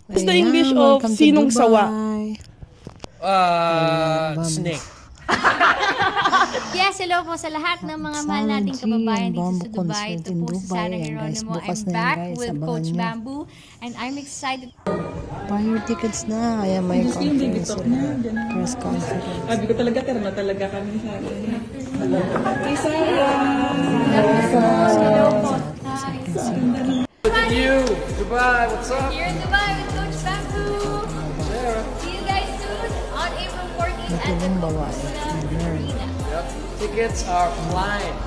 What's the English of sinong sawa? Snake. Yes, hello po sa lahat ng mga mahal nating kababayan dito sa Dubai. Ito po si Sarah Geronimo. I'm back with Coach Bamboo and I'm excited. Buy your tickets na. Ayan, may conference. Press conference. Sabi ko talaga, terma talaga kami sa Hey, Sarah! Hello po. You, Dubai, what's up? Here in Dubai with Coach Bamboo. See you guys soon on April 14th at the Arena. Yep. Tickets are flying.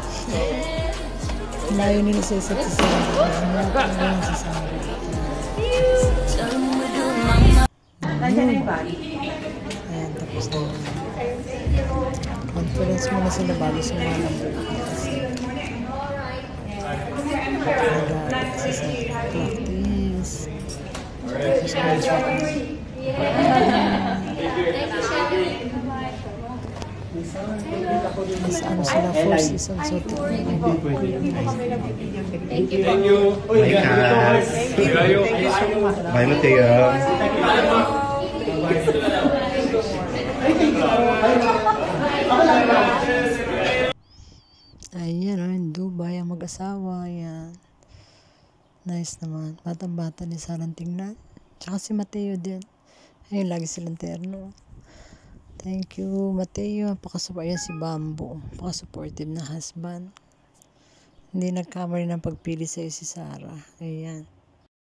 Layo nila sa isa't isa. Ayan, tapos na. Conference muna sila bago sumama ng bukas. Practice. Tapos contract. Mas ano sila, 4 seasons. So, Thank you. Bye, Cass. Bye, Mateo. Ayan, in Dubai, ang mag-asawa. Ayan. Nice naman. Batang-bata ni Sarang tingnan. Tsaka si Mateo din. Ayun, lagi silang terno. Thank you, Mateo. Ayan si Bamboo. Napaka-supportive na husband. Hindi nagkamali ng pagpili sa'yo si Sarah. Ayan.